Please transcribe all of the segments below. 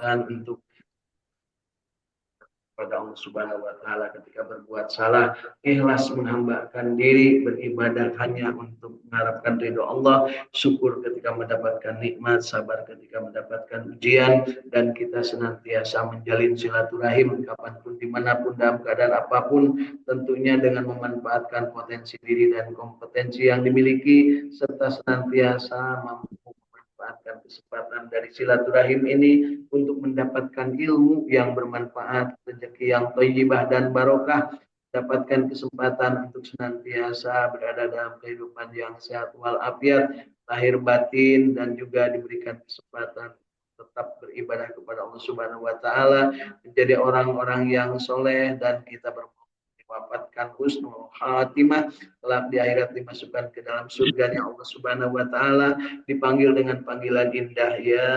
kesempatan untuk pada Allah Subhanahu wa taala ketika berbuat salah, ikhlas menghambakan diri beribadah hanya untuk mengharapkan ridho Allah, syukur ketika mendapatkan nikmat, sabar ketika mendapatkan ujian, dan kita senantiasa menjalin silaturahim kapanpun dimanapun dalam keadaan apapun, tentunya dengan memanfaatkan potensi diri dan kompetensi yang dimiliki serta senantiasa mampu memanfaatkan kesempatan dari silaturahim ini untuk mendapatkan ilmu yang bermanfaat, rezeki yang thayyibah dan barokah, dapatkan kesempatan untuk senantiasa berada dalam kehidupan yang sehat walafiat, lahir batin, dan juga diberikan kesempatan tetap beribadah kepada Allah Subhanahu wa taala, menjadi orang-orang yang soleh, dan kita wafatkan husnul khatimah, kelak di akhirat dimasukkan ke dalam surganya Allah Subhanahu wa taala, dipanggil dengan panggilan indah, ya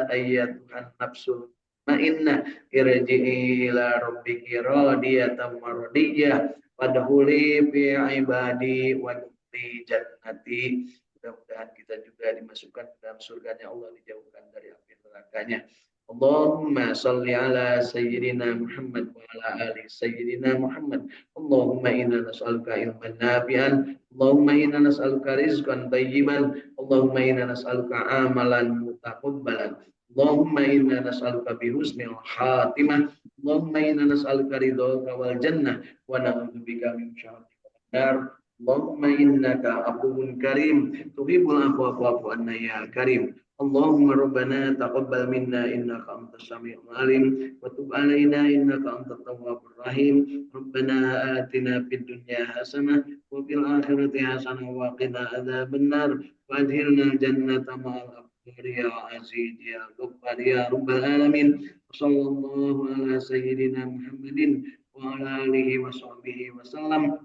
ayyatuhan nafsul ma'inna irji'i ila rabbiki radiyatan mardiyah wadkhuli fi ibadi wadkhuli jannati. Mudah-mudahan kita juga dimasukkan ke dalam surganya Allah, dijauhkan dari api nerakanya. Allahumma salli ala sayyidina Muhammad wa ala ali sayyidina Muhammad. Allahumma inna nas'aluka ilman nafi'an. Allahumma inna nas'aluka rizqan thayyiban. Allahumma inna nas'aluka amalan mutaqabbalan. Allahumma inna nas'aluka bihusnil khatimah. Allahumma inna nas'aluka ridhaka wal jannah wa na'udzubika min syarri nar. Allahumma innaka afuwun karim tuhibbul afwa fa'fu anna ya karim. Allahumma rabbana taqabbal minna innaka antas samiul alim wa tub alaina innaka antat tawwabur rahim. Rabbana atina fid dunya hasanah wa fil akhirati hasanah wa qina adzabannar wa adkhilna jannata ma'al abrar ya aziz ya ghaffar ya rabbal alamin. Sallallahu ala sayyidina Muhammadin wa ala alihi wa sahbihi wa sallam.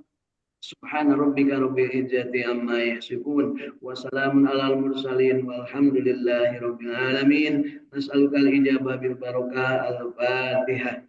Subhana rabbika rabbil izzati amma yasifun wa salamun alal mursalin walhamdulillahi rabbil alamin. Nas'aluka al-ijabah bil barakah al-Fatihah.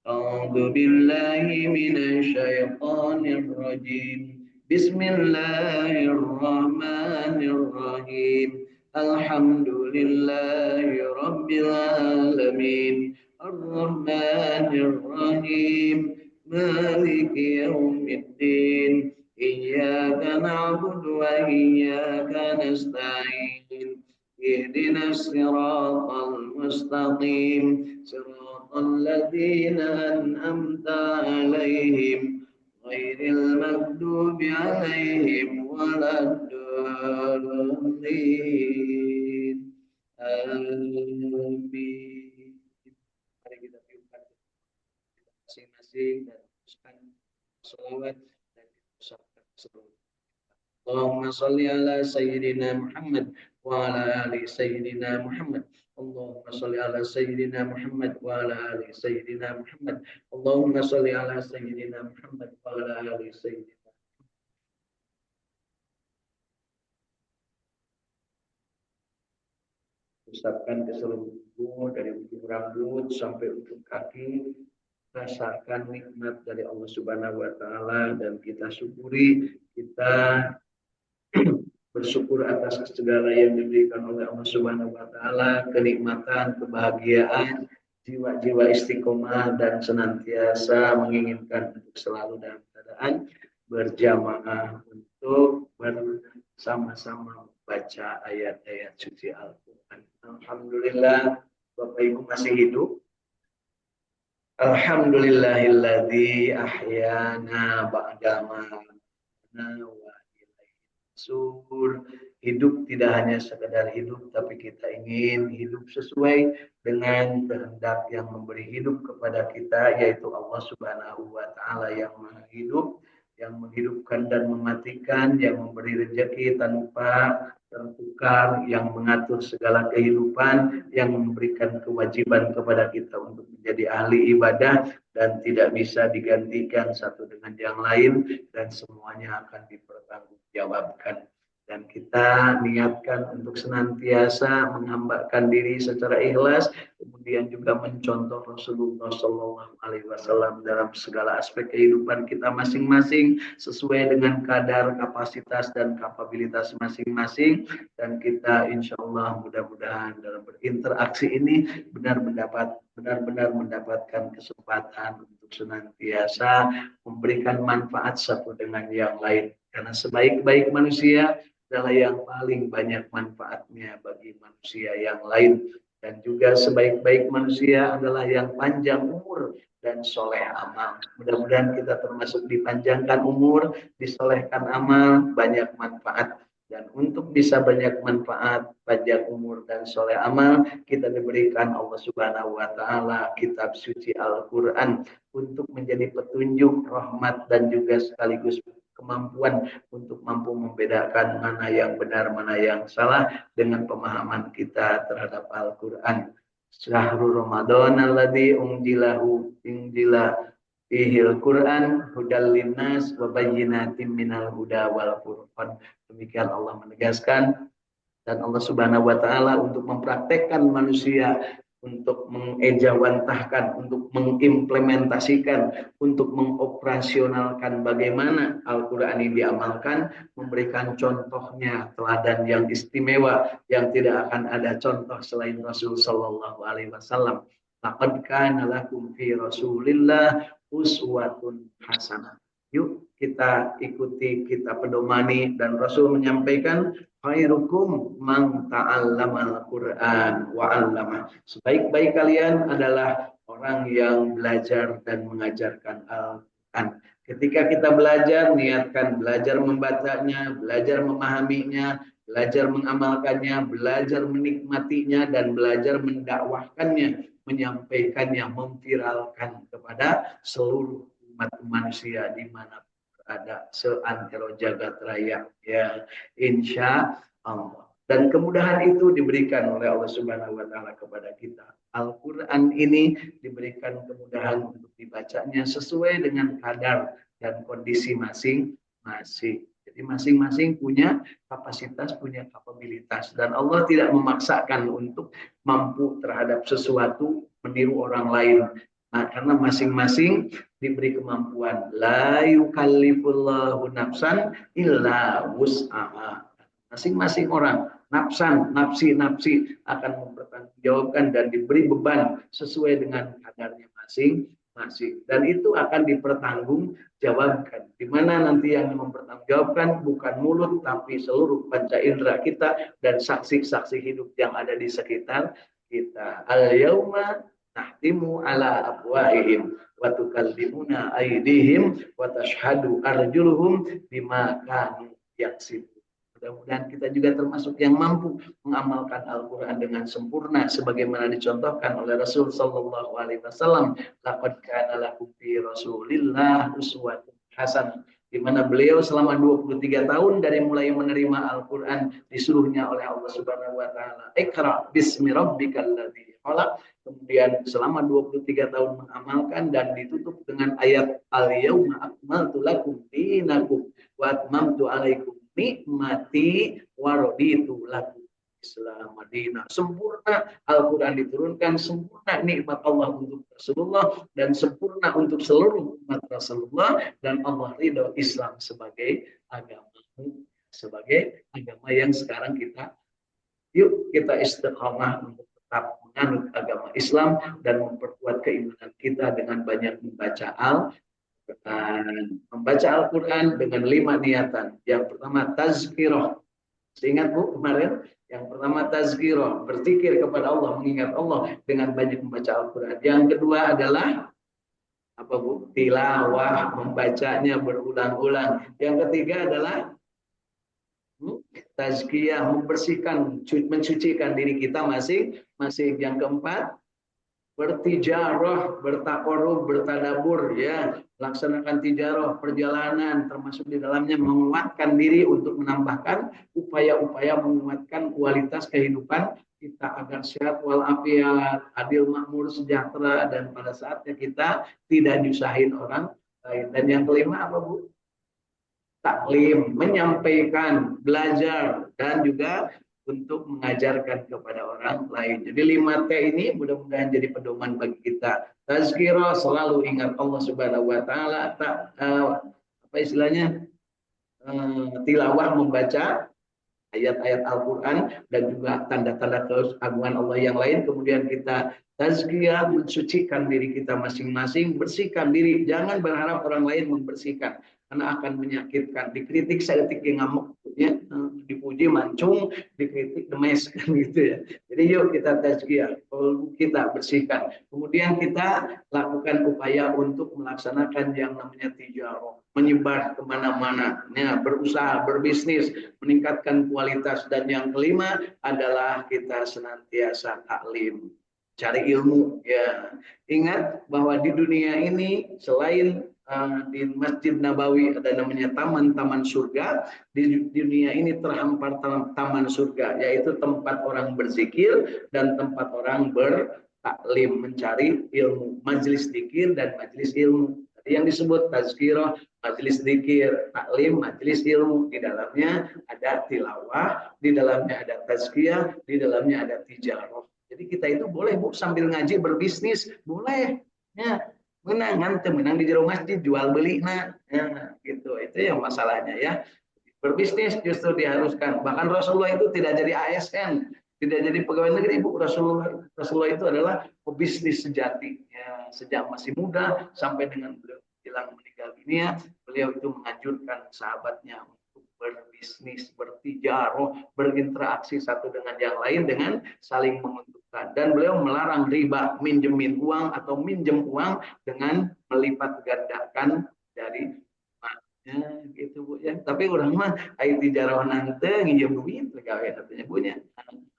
A'udzu billahi minasy syaithanir rajim. Bismillahirrahmanirrahim. Alhamdulillahi rabbil alamin. Ar-Rahmanir Rahim. مالك يوم الدين إياك نعبد وإياك نستعين اهدنا الصراط المستقيم صراط الذين أنعمت عليهم غير المغضوب عليهم ولا الضالين آمين. Masing-masing dan teruskan salawat dan diucapkan sebelum. Allahumma salli ala sayyidina Muhammad wa ala ali sayyidina Muhammad. Allahumma salli ala sayyidina Muhammad wa ala ali sayyidina Muhammad. Allahumma salli ala sayyidina Muhammad wa ala ali sayyidina. Usapkan ke seluruh tubuh dari ujung rambut sampai ujung kaki. Rasakan nikmat dari Allah Subhanahu wa taala dan kita syukuri, kita bersyukur atas segala yang diberikan oleh Allah Subhanahu wa taala, kenikmatan, kebahagiaan, jiwa-jiwa istiqomah dan senantiasa menginginkan untuk selalu dalam keadaan berjamaah untuk bersama-sama membaca ayat-ayat suci Al-Qur'an. Alhamdulillah, Bapak Ibu masih hidup. Alhamdulillahilladzi ahyana ba'da ma amatna wa ilaihi nusyur. Hidup tidak hanya sekedar hidup, tapi kita ingin hidup sesuai dengan kehendak yang memberi hidup kepada kita, yaitu Allah Subhanahu wa taala yang Maha Hidup, yang menghidupkan dan mematikan, yang memberi rezeki tanpa tertukar, yang mengatur segala kehidupan, yang memberikan kewajiban kepada kita untuk menjadi ahli ibadah dan tidak bisa digantikan satu dengan yang lain, dan semuanya akan dipertanggungjawabkan. Dan kita niatkan untuk senantiasa menghambakan diri secara ikhlas, kemudian juga mencontoh Rasulullah Shallallahu Alaihi Wasallam dalam segala aspek kehidupan kita masing-masing sesuai dengan kadar kapasitas dan kapabilitas masing-masing. Dan kita insya Allah mudah-mudahan dalam berinteraksi ini benar-benar mendapatkan kesempatan untuk senantiasa memberikan manfaat satu dengan yang lain. Karena sebaik-baik manusia adalah yang paling banyak manfaatnya bagi manusia yang lain. Dan juga sebaik-baik manusia adalah yang panjang umur dan soleh amal. Mudah-mudahan kita termasuk dipanjangkan umur, disolehkan amal, banyak manfaat. Dan untuk bisa banyak manfaat, panjang umur dan soleh amal, kita diberikan Allah Subhanahu wa Ta'ala kitab suci Al-Quran untuk menjadi petunjuk, rahmat, dan juga sekaligus kemampuan untuk mampu membedakan mana yang benar, mana yang salah dengan pemahaman kita terhadap Al-Quran. Syahrul Ramadan alladzi unjila fihil Quran hudal linnas wa bayyinatin minal huda wal furqan. Demikian Allah menegaskan, dan Allah Subhanahu wa Ta'ala untuk mempraktekkan manusia, untuk mengejawantahkan, untuk mengimplementasikan, untuk mengoperasionalkan bagaimana Al-Quran ini diamalkan, memberikan contohnya teladan yang istimewa yang tidak akan ada contoh selain Rasul Sallallahu Alaihi Wasallam. Laqad kana lakum fi Rasulillah uswatun hasanah. Yuk kita ikuti, kita pedomani, dan Rasul menyampaikan khairukum man ta'allamal Qur'an wa 'allama. Sebaik-baik kalian adalah orang yang belajar dan mengajarkan Al-Qur'an. Ketika kita belajar, niatkan belajar membacanya, belajar memahaminya, belajar mengamalkannya, belajar menikmatinya, dan belajar mendakwahkannya, menyampaikannya, memviralkan kepada seluruh umat manusia di mana ada seantero jagat raya, ya, insya Allah. Dan kemudahan itu diberikan oleh Allah Subhanahu wa Ta'ala kepada kita. Al-Quran ini diberikan kemudahan untuk dibacanya sesuai dengan kadar dan kondisi masing-masing. Jadi masing-masing punya kapasitas, punya kapabilitas, dan Allah tidak memaksakan untuk mampu terhadap sesuatu meniru orang lain. Nah, karena masing-masing diberi kemampuan. La yukallifullahu nafsan illa wus'aha. Masing-masing orang, nafsi akan mempertanggungjawabkan dan diberi beban sesuai dengan kadarnya masing-masing. Dan itu akan dipertanggungjawabkan. Di mana nanti yang mempertanggungjawabkan bukan mulut, tapi seluruh panca indera kita dan saksi-saksi hidup yang ada di sekitar kita. Al-yauma nahtimu ala afwahihim wa tukallimuna aydihim wa tashhadu arjuluhum bima kanu yaksibun. Mudah-mudahan kita juga termasuk yang mampu mengamalkan Al-Quran dengan sempurna sebagaimana dicontohkan oleh Rasul Sallallahu Alaihi Wasallam. Laqad kana lakum fi Rasulillah uswatun hasanah, di mana beliau selama 23 tahun dari mulai menerima Al-Quran disuruhnya oleh Allah Subhanahu wa Ta'ala, Iqra bismi rabbikal ladzi khalaq. Kemudian selama 23 tahun mengamalkan dan ditutup dengan ayat al-yauma akmaltu lakum dinakum wa atmamtu alaikum nikmati wa raditu lakum Islam Madinah. Sempurna Al-Quran diturunkan, sempurna nikmat Allah untuk Rasulullah, dan sempurna untuk seluruh umat Rasulullah, dan Allah ridho Islam sebagai agama yang sekarang kita, yuk kita istiqamah untuk tetap menganut agama Islam dan memperkuat keimanan kita dengan banyak membaca Al-Quran dengan 5 niatan. Yang pertama tazkirah. Ingat Bu kemarin? Yang pertama tazkirah, berzikir kepada Allah, mengingat Allah dengan banyak membaca Al-Quran. Yang kedua adalah apa Bu? Tilawah, membacanya berulang-ulang. Yang ketiga adalah tazkiyah, membersihkan, mensucikan diri kita masing-masing. Yang keempat, bertijarah, bertakorup, bertadabur, ya, laksanakan tijarah, perjalanan, termasuk di dalamnya menguatkan diri untuk menambahkan upaya-upaya menguatkan kualitas kehidupan kita agar sehat walafiat, adil, makmur, sejahtera, dan pada saatnya kita tidak nyusahin orang lain. Dan yang kelima apa Bu? taklim, menyampaikan, belajar, dan juga untuk mengajarkan kepada orang lain. Jadi 5T ini mudah-mudahan jadi pedoman bagi kita. Tazkirah, selalu ingat Allah Subhanahu wa taala, apa istilahnya? Tilawah, membaca ayat-ayat Al-Quran dan juga tanda-tanda keagungan Allah yang lain. Kemudian kita tazkiyah, mensucikan diri kita masing-masing, bersihkan diri, jangan berharap orang lain membersihkan karena akan menyakitkan. Dikritik sedetik yang ngamuk, ya, dipuji mancung, dikritik demes, kan gitu ya. Jadi yuk kita tazkiyah, kita bersihkan. Kemudian kita lakukan upaya untuk melaksanakan yang namanya tijarah, menyebar kemana-mana, ya, berusaha, berbisnis, meningkatkan kualitas. Dan yang kelima adalah kita senantiasa taklim, cari ilmu. Ya, ingat bahwa di dunia ini selain di Masjid Nabawi ada namanya taman-taman surga. Di dunia ini terhampar taman surga, yaitu tempat orang berzikir dan tempat orang bertaklim, mencari ilmu, majelis zikir dan majelis ilmu. Yang disebut tazkirah, majelis zikir, taklim, majelis ilmu. Di dalamnya ada tilawah, di dalamnya ada tazkiyah, di dalamnya ada tijarah. Jadi kita itu boleh, Bu, sambil ngaji berbisnis, boleh. Ya, menang di jero masjid jual beli, nah, ya, gitu. Itu yang masalahnya, ya. Berbisnis justru diharuskan. Bahkan Rasulullah itu tidak jadi ASN, tidak jadi pegawai negeri, Bu. Rasulullah itu adalah pebisnis sejati. Ya, sejak masih muda sampai dengan beliau hilang meninggal dunia, beliau itu menganjurkan sahabatnya untuk berbisnis, bertijaroh, berinteraksi satu dengan yang lain dengan saling menguntungkan. Dan beliau melarang riba, minjemin uang atau minjem uang dengan melipat gandakan dari ya, gitu, Bu, ya. Tapi orang mah ai tijarah nanti nginjem duit gawe katanya, Bu, nya.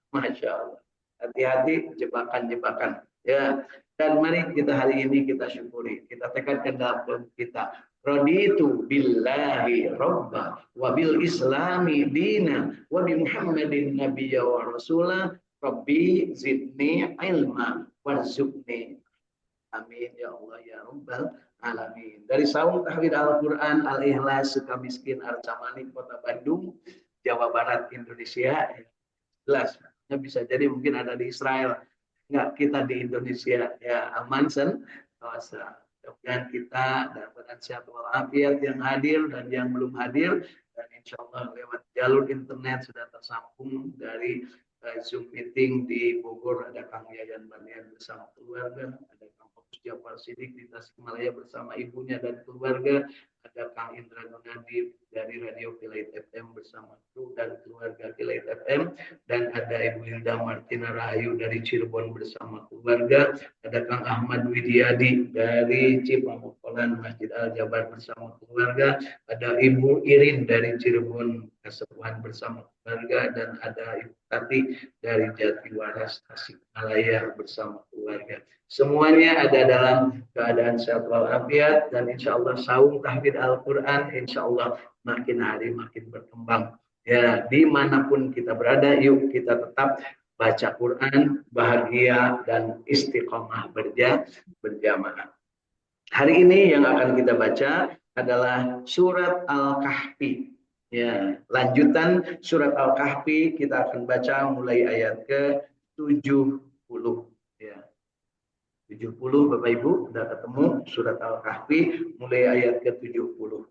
Masya Allah. Hati-hati jebakan-jebakan. Ya. Dan mari kita hari ini kita syukuri. Kita tekankan dalam kita. Raditu billahi robba wa bil islami dina wa bi Muhammadin nabiyya wa rasulah rabbi zidni ilma warzuqni. Amin ya Allah ya Rabbal alamin. Dari Saung Tahfidz Al-Quran Al-Ikhlas, Sukamiskin, Arcamani, Kota Bandung, Jawa Barat, Indonesia. Jelas, bisa jadi mungkin ada di Israel, enggak, kita di Indonesia, ya. Aman sen. Dan kita dapat sehat walafiat yang hadir dan yang belum hadir, dan insya Allah lewat jalur internet sudah tersambung dari Zoom meeting di Bogor. Ada Kang Yayan Banian bersama keluarga, ada Kang Fokus Jafar Sidik di Tasikmalaya bersama ibunya dan keluarga, ada Kang Indra Nunadib dari Radio Kilait FM bersama kru dan keluarga Kilait FM, dan ada Ibu Hilda Martina Rahayu dari Cirebon bersama keluarga, ada Kang Ahmad Widiadi dari Cipamokolan Masjid Al Jabar bersama keluarga, ada Ibu Irin dari Cirebon Kasepuhan bersama keluarga, dan ada Ibu Tati dari Jatiwaras Tasikmalaya bersama keluarga. Semuanya ada dalam keadaan sehat walafiat, dan insya Allah Saung Tahfidz Al-Quran insya Allah makin hari makin berkembang. Ya, dimanapun kita berada, yuk kita tetap baca Quran, bahagia dan istiqomah berjamaah. Hari ini yang akan kita baca adalah surat Al-Kahfi. Ya, lanjutan surat Al-Kahfi, kita akan baca mulai ayat ke-70. Ya. 70, Bapak Ibu sudah ketemu surat Al-Kahfi mulai ayat ke-70.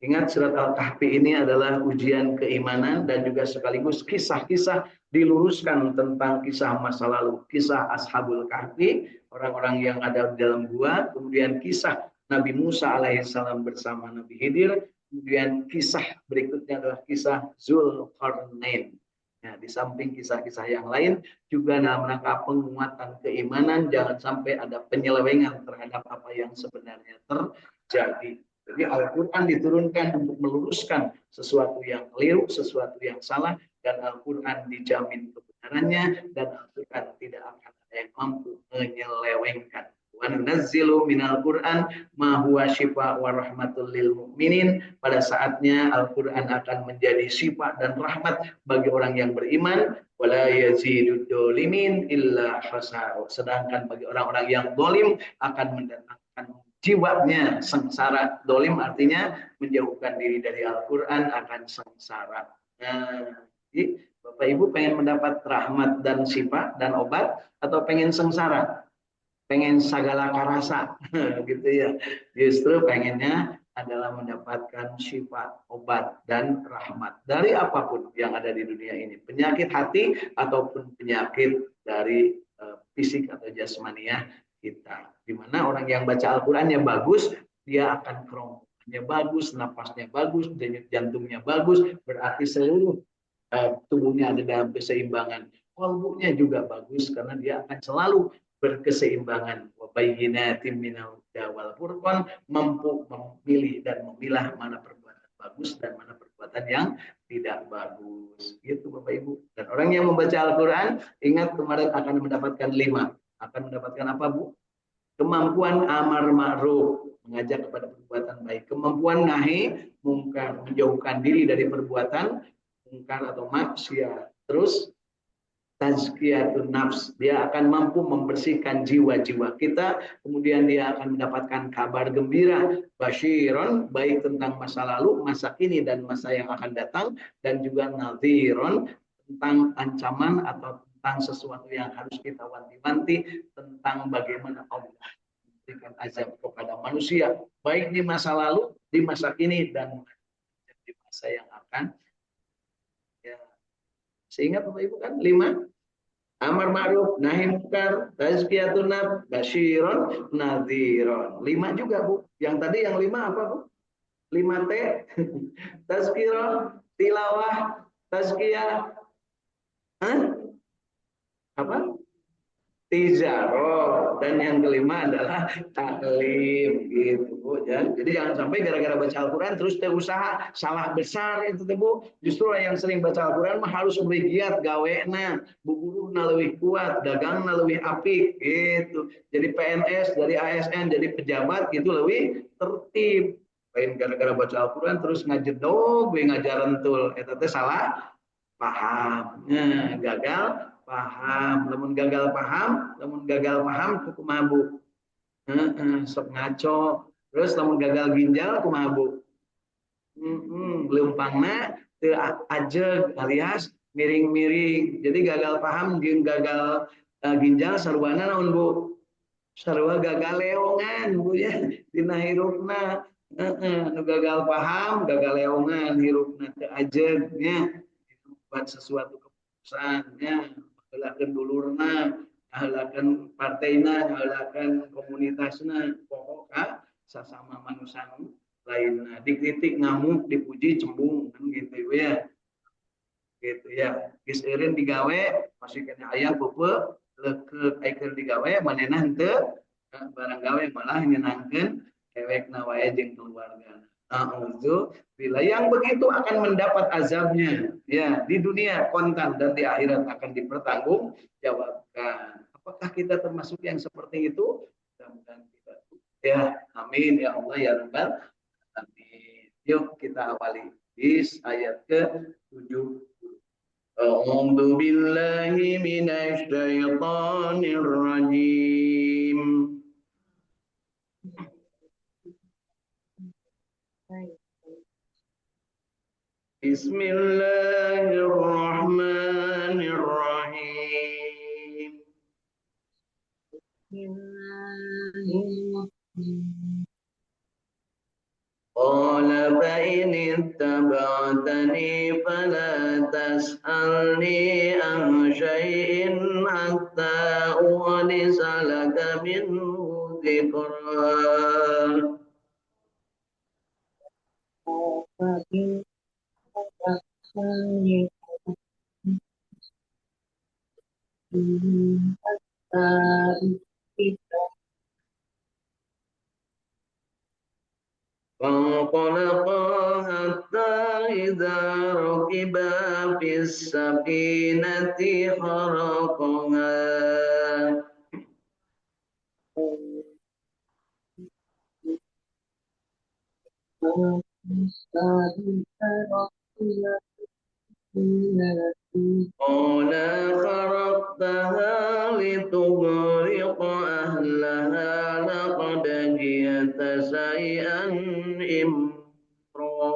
Ingat, surat Al-Kahfi ini adalah ujian keimanan dan juga sekaligus kisah-kisah diluruskan tentang kisah masa lalu, kisah Ashabul Kahfi, orang-orang yang ada di dalam gua, kemudian kisah Nabi Musa alaihissalam bersama Nabi Khidir, kemudian kisah berikutnya adalah kisah Zulkarnain. Nah, di samping kisah-kisah yang lain juga dalam rangka penguatan keimanan, jangan sampai ada penyelewengan terhadap apa yang sebenarnya terjadi. Jadi Al-Quran diturunkan untuk meluruskan sesuatu yang keliru, sesuatu yang salah, dan Al-Quran dijamin kebenarannya, dan Al-Quran tidak akan ada yang mampu menyelewengkan. Wa nunazzilu minal Qur'an ma huwa syifa wa rahmatul lil mu'minin. Pada saatnya Al-Qur'an akan menjadi syifa dan rahmat bagi orang yang beriman, wala yazidud dzalimin illa khasar. Sedangkan bagi orang-orang yang zalim akan mendatangkan jiwanya sengsara. Dolim artinya menjauhkan diri dari Al-Quran akan sengsara. Nah, jadi Bapak Ibu pengen mendapat rahmat dan sifat dan obat atau pengen sengsara? Pengen sagala karasa gitu ya. Justru pengennya adalah mendapatkan sifat, obat, dan rahmat dari apapun yang ada di dunia ini. Penyakit hati ataupun penyakit dari fisik atau jasmaniah kita. Dimana orang yang baca Al-Qurannya bagus, dia akan kerongkongannya bagus, napasnya bagus, denyut jantungnya bagus, berarti seluruh tubuhnya ada dalam keseimbangan. Kolbunya juga bagus karena dia akan selalu berkeseimbangan. Wabayyinatim minal huda wal furqan, mampu memilih dan memilah mana perbuatan bagus dan mana perbuatan yang tidak bagus. Gitu Bapak Ibu. Dan orang yang membaca Al-Quran, ingat kemarin akan mendapatkan 5. Akan mendapatkan apa Bu? Kemampuan amar ma'ruf, mengajak kepada perbuatan baik. Kemampuan nahi mungkar, menjauhkan diri dari perbuatan mungkar atau maksiat. Terus tazkiyatun nafs, dia akan mampu membersihkan jiwa-jiwa kita, kemudian dia akan mendapatkan kabar gembira, basyiron, baik tentang masa lalu, masa kini, dan masa yang akan datang, dan juga nadhiron, tentang ancaman atau tentang sesuatu yang harus kita wanti-wanti, tentang bagaimana Allah memberikan azab kepada manusia, baik di masa lalu, di masa kini, dan di masa yang akan. Ya. Sehingga Bapak Ibu kan 5, amar ma'ruf nahi munkar, tazkiyatun nafs, basyiron nadhiron. 5 juga Bu. Yang tadi yang 5 apa Bu? 5 T. Tazkirah, tilawah, tazkiyah, apa? Tizaro, dan yang kelima adalah taklim gitu Bu ya. Jadi jangan sampai gara-gara baca Al-Quran terus teh usaha salah besar itu teh Bu. Justru yang sering baca Al-Quran mah harus lebih giat gawena, buburuhna lebih kuat, dagangna lebih apik gitu. Jadi PNS, dari ASN, jadi pejabat itu lebih tertib. Lain gara-gara baca Al-Quran terus ngajedog, ngajaran tul, itu teh salah paham. Nah, gagal paham, lamun gagal paham kumaha Bu? Sok ngaco. Terus lamun gagal ginjal kumaha Bu? Leumpangna teu ajeg alias miring-miring. Jadi gagal paham jeung gagal ginjal sarwana naon Bu? Sarua gagal leongan Bu ya dina hirupna. Nu gagal paham, gagal leongan hirupna teu ajeg nya. Buat sesuatu keputusannya ngahalakeun dulurna, ngahalakeun partaina, ngahalakeun komunitasna, pokoknya sesama manusia lainna dikritik ngamuk dipuji cembung kan gitu ya geus eureun digawe masih kena aya beupeuk leukeup ayeuna digawe manehna henteu barang gawe malah nyenangkeun ewekna wae jeung keluargana. Bila yang begitu akan mendapat azabnya ya di dunia kontan dan di akhirat akan dipertanggungjawabkan. Apakah kita termasuk yang seperti itu? Mudah-mudahan kita ya. Amin ya Allah ya Rabbal alamin. Yuk kita awali di ayat ke-7. A'udzu billahi minasy syaithanir rajim. Bismillahirrahmanirrahim. Qala fa in ittaba'tani fala tas'alni an syai'in hatta uhdisa laka minhu dzikra. فانطلقا حتى إذا ركبا في السفينة خرقها قال خرقتها لتغرق أهلها لقد جئت شيئا إمرا.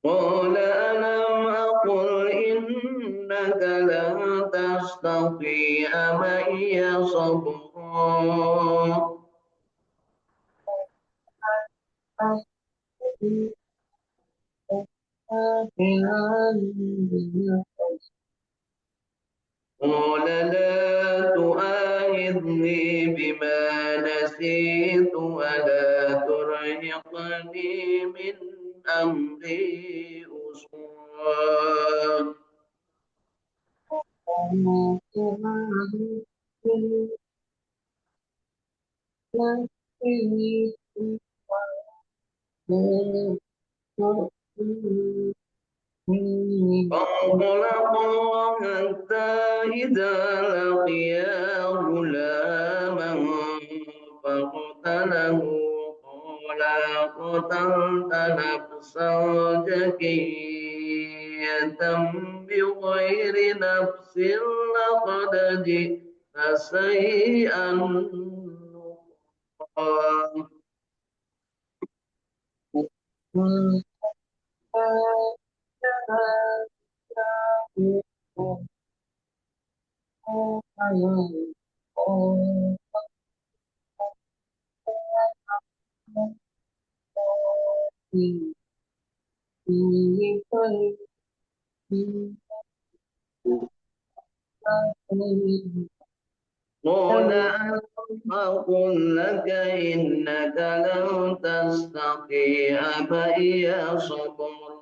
قال ألم أقل إنك لن تستطيع معي صبرا. قال لا تؤاخذني بما نسيت ولا ترهقني من أمري أسرا. فانطلقا حتى إذا لقيا غلاما فقتله قال قتلت نفسا زكية بغير نفس لقد جئت شيئا نكرا. قال ألم أقل لك إنك لن تستطيع معي صبرا.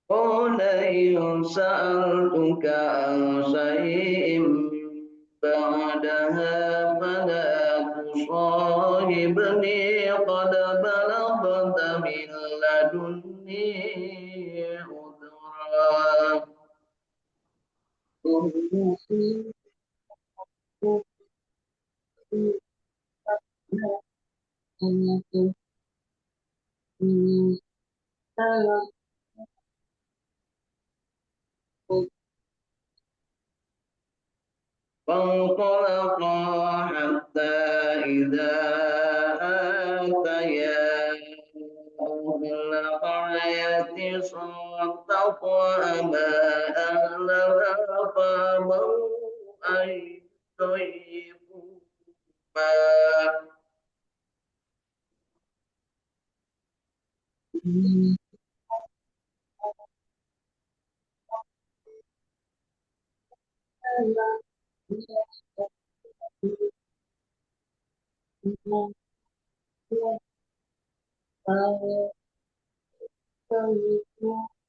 قال إن سألتك عن شيء بعدها فلا تصاحبني قد بلغت من لدني عذرا. فانطلقا حتى إذا آتيا أهل قرية صدقا ما أهلها فأبوا أن يضيفوهما.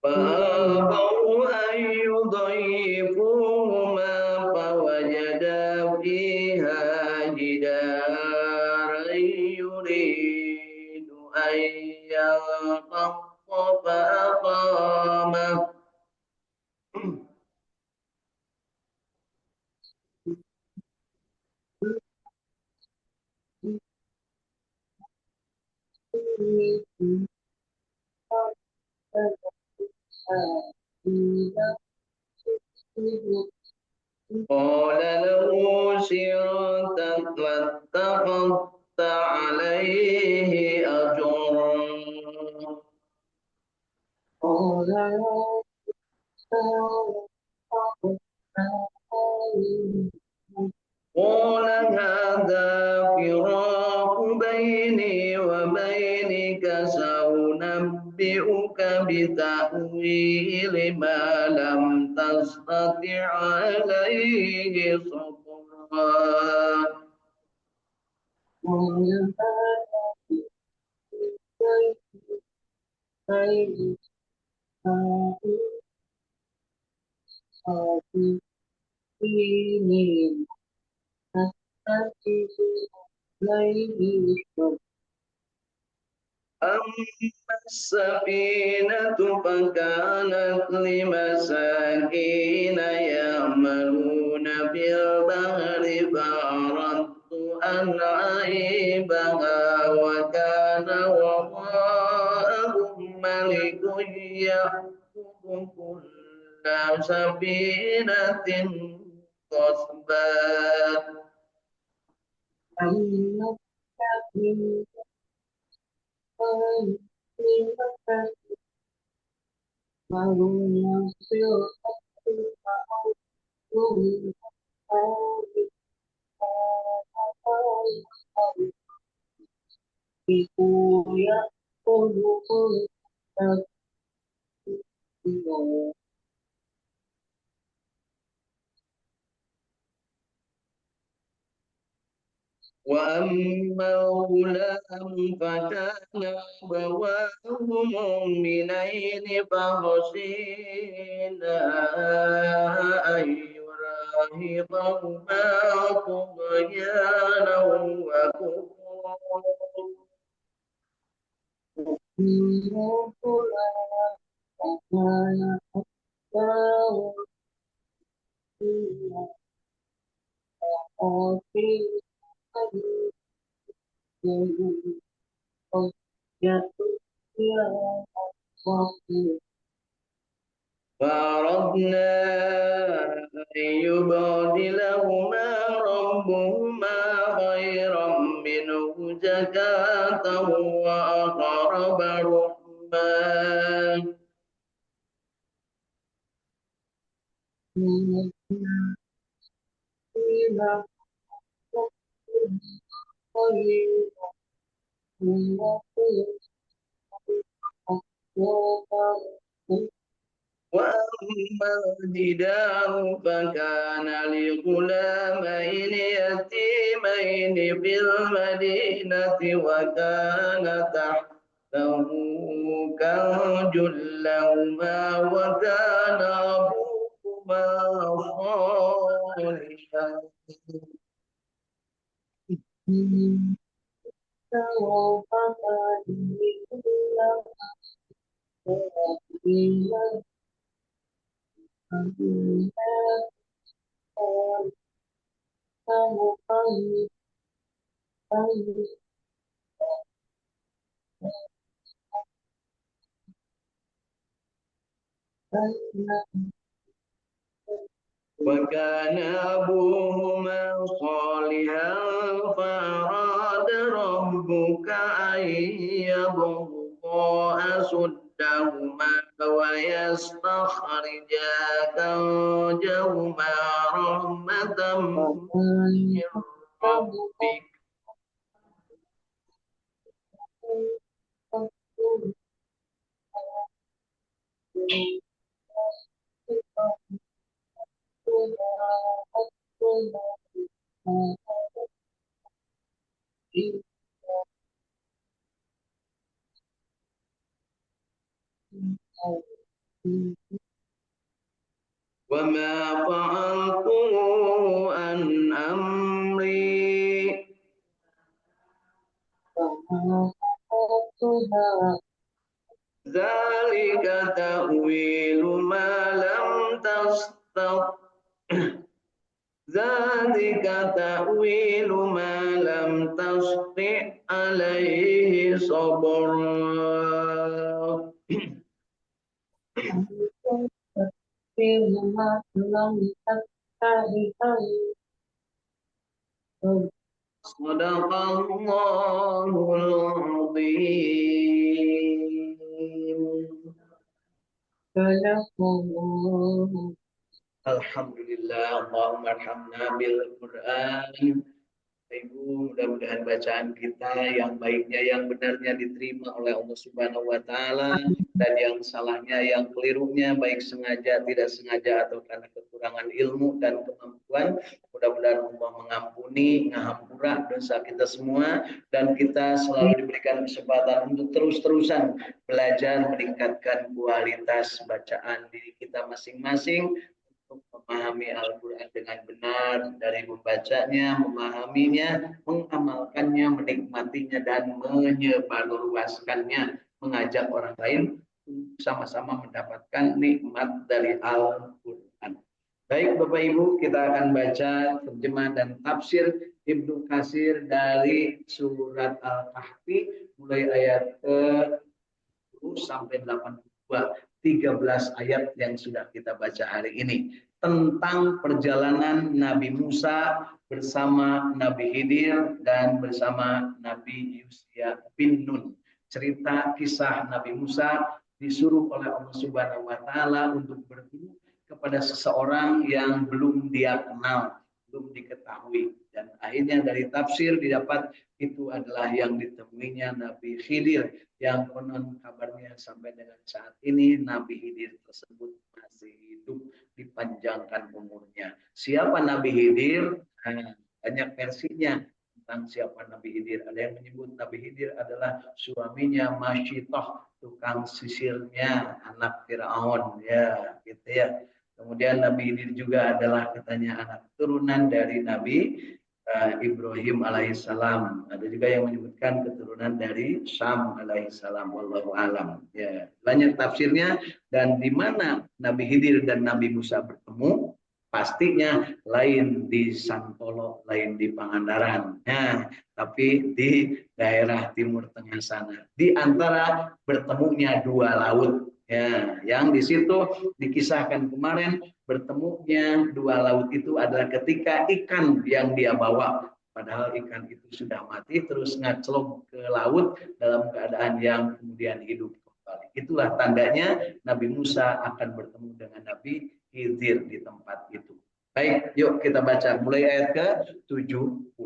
فأبوا أن يضيفوهما فوجدا فيها جدارا يريد أن ينقض فأقامه. قال له شركا لاتخذت عليه أجرا. قال هذا فراق بيني وبينك سأنبئك بتأويل ما لم تستطع عليه صبرا. أما السفينة فكانت لمساكين يعملون في البحر فأردت أن أعيبها وكان وراءهم ملك يأخذ كل سفينة غصبا. وأما الغلام فكان أبواه مؤمنين فخشينا أن يراهقهما طغيانا وكفرا. فأردنا أن يبدلهما ربهما خيرا منه زكاة وأقرب رحما. وأما الجدار فكان لغلامين يتيمين في المدينة وكان تحته كنز لهما وكان أبوهما صالحا. وكان أبوهما صالحا فأراد ربك أن يبلغا أشدهما ويستخرجا كنزهما رحمة من ربك. وما فعلته عن أمري ذلك تأويل ما لم تستطع ذلك تأويل ما لم تستطع عليه صبرا. صدق الله العظيم. Alhamdulillah, Allahumma arhamna bil Quran. Ibu, mudah-mudahan bacaan kita yang baiknya, yang benarnya diterima oleh Allah Subhanahu wa Ta'ala, dan yang salahnya, yang kelirunya, baik sengaja, tidak sengaja, atau karena kekurangan ilmu dan kemampuan. Mudah-mudahan Allah mengampuni, ngahampura dosa kita semua, dan kita selalu diberikan kesempatan untuk terus-terusan belajar meningkatkan kualitas bacaan diri kita masing-masing, untuk memahami Al-Quran dengan benar, dari membacanya, memahaminya, mengamalkannya, menikmatinya, dan menyebarluaskannya, mengajak orang lain sama-sama mendapatkan nikmat dari Al-Quran. Baik Bapak Ibu, kita akan baca terjemah dan tafsir Ibnu Katsir dari surat Al-Kahfi mulai ayat ke 10 sampai 82, 13 ayat yang sudah kita baca hari ini tentang perjalanan Nabi Musa bersama Nabi Khidir dan bersama Nabi Yusya bin Nun. Cerita kisah Nabi Musa disuruh oleh Allah Subhanahu wa taala untuk berguru kepada seseorang yang belum dia kenal, belum diketahui, dan akhirnya dari tafsir didapat itu adalah yang ditemuinya Nabi Khidir, yang konon kabarnya sampai dengan saat ini Nabi Khidir tersebut masih hidup, dipanjangkan umurnya. Siapa Nabi Khidir? Banyak versinya tentang siapa Nabi Khidir. Ada yang menyebut Nabi Khidir adalah suaminya Masyitoh, tukang sisirnya anak Firaun, ya gitu ya. Kemudian Nabi Khidir juga adalah katanya anak turunan dari Nabi Ibrahim alaihissalam. Ada juga yang menyebutkan keturunan dari Sam alaihissalam. Wallahu alam. Ya, banyak tafsirnya. Dan di mana Nabi Khidir dan Nabi Musa bertemu, pastinya lain di Santolo, lain di Pangandaran. Nah, tapi di daerah Timur Tengah sana. Di antara bertemunya dua laut. Ya, yang di situ dikisahkan kemarin bertemunya dua laut itu adalah ketika ikan yang dia bawa, padahal ikan itu sudah mati, terus ngaclok ke laut dalam keadaan yang kemudian hidup kembali. Itulah tandanya Nabi Musa akan bertemu dengan Nabi Khidir di tempat itu. Baik, yuk kita baca mulai ayat ke-70.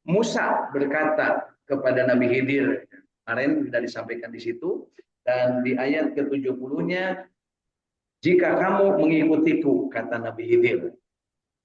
Musa berkata kepada Nabi Khidir, kemarin sudah disampaikan di situ, dan di ayat ke-70-nya, jika kamu mengikutiku, kata Nabi Khidir,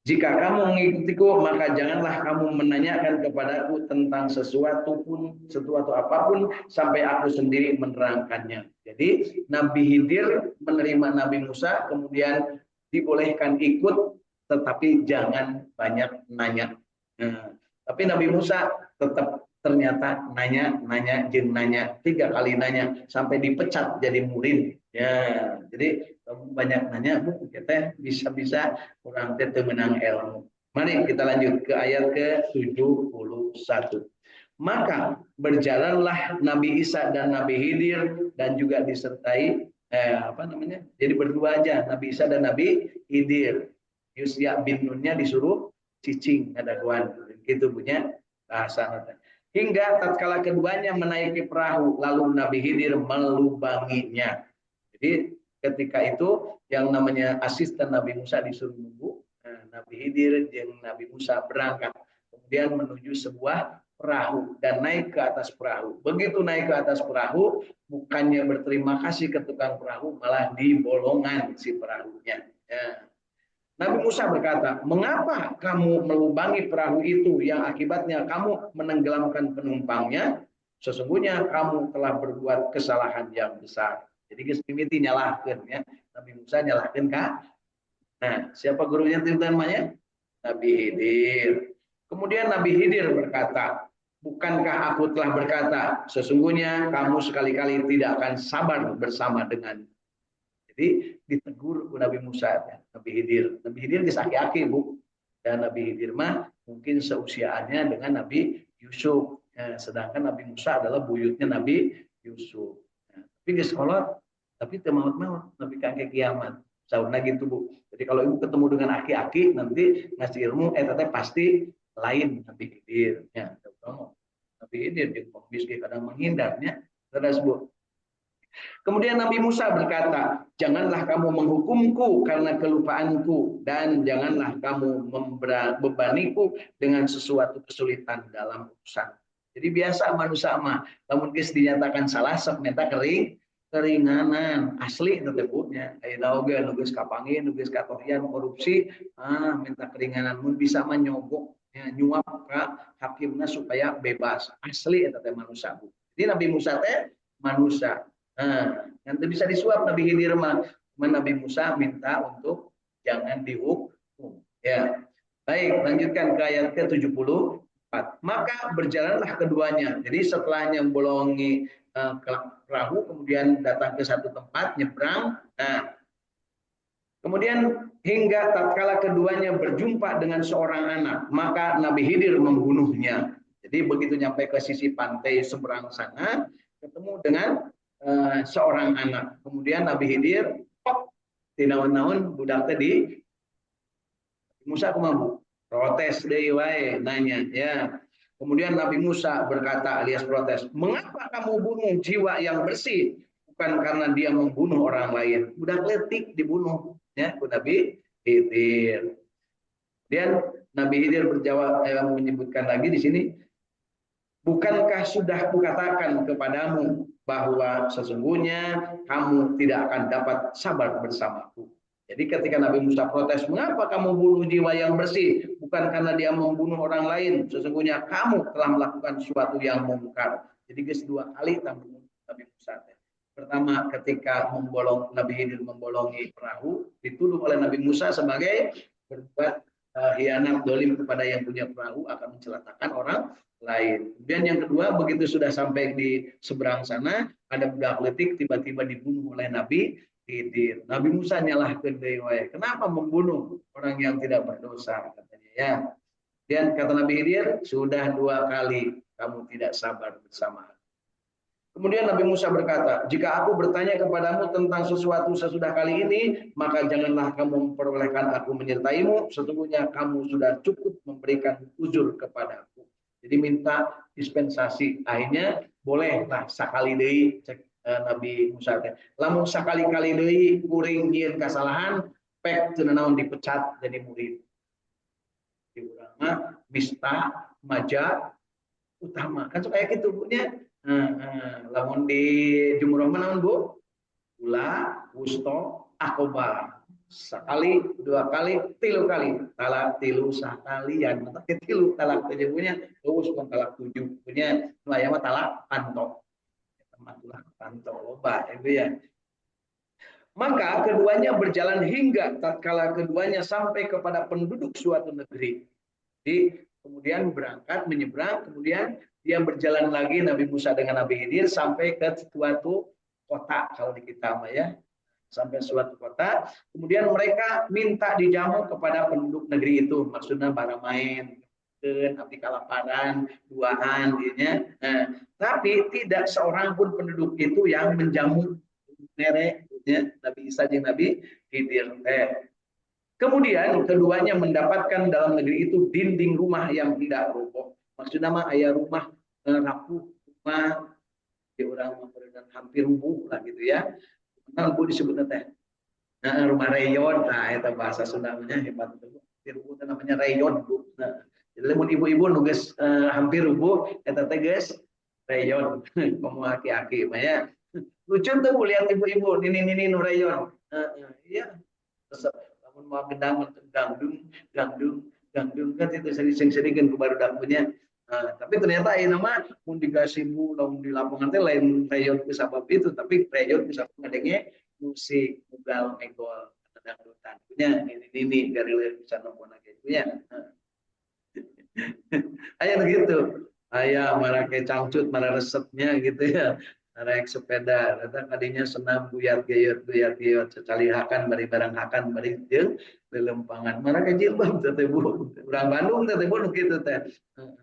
jika kamu mengikutiku, maka janganlah kamu menanyakan kepadaku tentang sesuatu apapun sampai aku sendiri menerangkannya. Jadi Nabi Khidir menerima Nabi Musa, kemudian dibolehkan ikut, tetapi jangan banyak nanya. Nah, tapi Nabi Musa tetap ternyata nanya 3 kali nanya sampai dipecat jadi murid. Ya, jadi banyak nanya, Bu, kita bisa-bisa kurang menang ilmu. Mari kita lanjut ke ayat ke-71. Maka berjalanlah Nabi Isa dan Nabi Khidir dan juga disertai jadi berdua aja Nabi Isa dan Nabi Khidir. Yusya bin Nunnya disuruh cicing ada kawan, gitu punya bahasa. Hingga tatkala keduanya menaiki perahu, lalu Nabi Khidir melubanginya. Jadi ketika itu yang namanya asisten Nabi Musa disuruh nunggu, Nabi Khidir dan Nabi Musa berangkat kemudian menuju sebuah perahu dan naik ke atas perahu. Begitu naik ke atas perahu, bukannya berterima kasih ke tukang perahu, malah dibolongan si perahunya. Ya. Nabi Musa berkata, mengapa kamu melubangi perahu itu yang akibatnya kamu menenggelamkan penumpangnya? Sesungguhnya kamu telah berbuat kesalahan yang besar. Jadi kestimiti nyalahkan ya. Nabi Musa nyalahkan kak. Nah, siapa gurunya itu namanya? Nabi Khidir. Kemudian Nabi Khidir berkata, bukankah aku telah berkata, sesungguhnya kamu sekali-kali tidak akan sabar bersama dengan. Jadi ditegur Nabi Musa, Nabi Khidir. Nabi Khidir disaki-aki, Bu. Dan Nabi Khidir mah mungkin seusiaannya dengan Nabi Yusuf. Sedangkan Nabi Musa adalah buyutnya Nabi Yusuf. Tapi di sekolah, tapi maut-maut, Nabi kakek kiamat. Saudara gitu, Bu. Jadi kalau ibu ketemu dengan aki-aki, nanti ngasih ilmu, teteh pasti lain Nabi Khidir. Ya, Nabi Khidir, dia kadang menghindarnya. Terus, Bu. Kemudian Nabi Musa berkata, janganlah kamu menghukumku karena kelupaanku dan janganlah kamu membebaniku dengan sesuatu kesulitan dalam urusan. Jadi biasa manusia mah, namun kis dinyatakan salah sok minta keringanan asli tetepnya. Ayo oge nugas kapangin, nugas katorian korupsi, minta keringanan mun bisa menyogok nyuap ke hakimnya supaya bebas. Asli eta teh manusia. Jadi Nabi Musa teh manusia. Nanti bisa disuap Nabi Khidir mah. Nabi Musa minta untuk jangan dihukum. Ya. Baik, lanjutkan ke ayat ke-74. Maka berjalanlah keduanya. Jadi setelahnya membolongi ke perahu, kemudian datang ke satu tempat, nyebrang. Nah, kemudian hingga tatkala keduanya berjumpa dengan seorang anak, maka Nabi Khidir membunuhnya. Jadi begitu nyampe ke sisi pantai seberang sana, ketemu dengan seorang anak. Kemudian Nabi Khidir, tinawan-nawan budak tadi, Musa kumaha protes deui wae nanya ya. Kemudian Nabi Musa berkata alias protes, "Mengapa kamu bunuh jiwa yang bersih? Bukan karena dia membunuh orang lain." Budak letik dibunuh ya, Nabi Khidir. Kemudian Nabi Khidir berjawab menyebutkan lagi di sini, "Bukankah sudah kukatakan kepadamu bahwa sesungguhnya kamu tidak akan dapat sabar bersamaku?" Jadi ketika Nabi Musa protes, "Mengapa kamu bunuh jiwa yang bersih? Bukan karena dia membunuh orang lain. Sesungguhnya kamu telah melakukan sesuatu yang mungkar." Jadi kedua kali Nabi Musa. Pertama ketika Nabi Khidir membolongi perahu, dituduh oleh Nabi Musa sebagai berbuat hianat dolim kepada yang punya perahu, akan mencelakakan orang lain. Kemudian yang kedua, begitu sudah sampai di seberang sana, ada budak letik tiba-tiba dibunuh oleh Nabi Khidir. Nabi Musa nyalahkan dewa, kenapa membunuh orang yang tidak berdosa, katanya ya. Dan kata Nabi Khidir, sudah 2 kali kamu tidak sabar bersama. Kemudian Nabi Musa berkata, "Jika aku bertanya kepadamu tentang sesuatu sesudah kali ini, maka janganlah kamu memperbolehkan aku menyertaimu. Sesungguhnya kamu sudah cukup memberikan uzur kepadaku." Jadi minta dispensasi. Akhirnya bolehlah sakali deui, cek Nabi Musa. Lamun sakali-kali deui kuring nyieun kasalahan, pek teu naon dipecat jadi murid. Di urang mah mista maja utama. Kan supaya gitu punya. Lamun di jumroh mana Bu? Ula, wusto, akoba. Sekali, 2 kali, 3 kali. Talak tilu sakalian. Mata tilu talak 7 punya. Terus talak 7 punya. Nuayama talak pantok. Teman-teman pantok loba itu ya. Maka keduanya berjalan hingga tatkala keduanya sampai kepada penduduk suatu negeri. Jadi kemudian berangkat menyeberang, kemudian dia berjalan lagi Nabi Musa dengan Nabi Khidir sampai ke suatu kota, kalau di kita mah ya, sampai suatu kota. Kemudian mereka minta dijamu kepada penduduk negeri itu, maksudnya bara main, abdi kalaparan, duaan, gitu. Tapi tidak seorang pun penduduk itu yang menjamu nerek, ya, Nabi Isa dan Nabi Khidir. Kemudian keduanya mendapatkan dalam negeri itu dinding rumah yang tidak roboh. Maksudnya mah ayah rumah rapuh, rumah di orang dan hampir rubuh lah gitu ya. Nah, bu disebutnya teh rumah rayon. Nah, itu bahasa Sundanya hebat itu. Hampir rubuh itu namanya rayon, Bu. Nah, jadi lemon ibu-ibu nugas hampir rubuh, eta teh guys rayon. Komo aki-aki mah ya. Lucu tuh lihat ibu-ibu ini nu rayon. Iya. Mau gendang gandung gandung kan itu sering-sering kan baru punya. Tapi ternyata ini nama pun digasimu lamun di lapangan teh lain rayon ku sabab itu, tapi rayon ku sabab ngadenge musik mugal megol dangdutan punya ini dari lain bisa nongkon lagi punya. Aya gitu. Aya marake cangcut marah resepnya gitu ya. Naik sepeda, datang tadinya senam buyat gayut cecalihakan bari barang hakan bari jeung lelempangan. Mana ke jilbab teh Bu. Urang Bandung teh Bu kitu teh.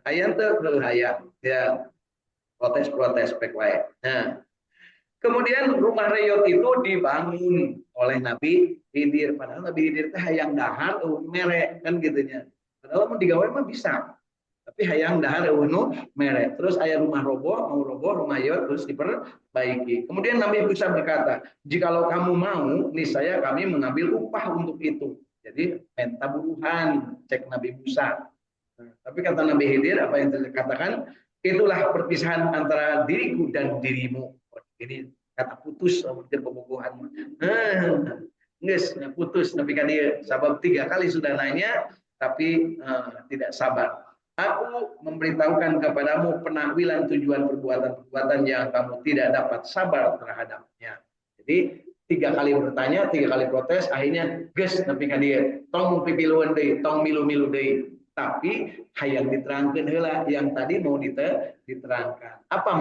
Aya teh haya ya protes pek wae. Nah, kemudian rumah reyot itu dibangun oleh Nabi Khidir. Padahal Nabi Khidir teh hayang dahar merek kan gitunya. Padahal mau digawe mah bisa. Tapi hayang dahar eueuh merek. Terus aya rumah roboh, mau roboh rumah yot terus diperbaiki. Kemudian Nabi Musa berkata, "Jikalau kamu mau, niscaya kami mengambil upah untuk itu." Jadi minta buruhan, cek Nabi Musa. Tapi kata Nabi Khidir apa yang dikatakan, itulah perpisahan antara diriku dan dirimu. Ini kata putus mungkin pembukuan. Nges, putus Nabi Khidir. Sabab 3 kali sudah nanya, tapi tidak sabar. Aku memberitahukan kepadamu penakwilan tujuan perbuatan-perbuatan yang kamu tidak dapat sabar terhadapnya. Jadi tiga kali bertanya, tiga kali protes, akhirnya ges tapi kan dia tong pipiluan deui, tong milu-milu deui. Tapi hayang diterangkan heula yang tadi mau diterangkan. Apa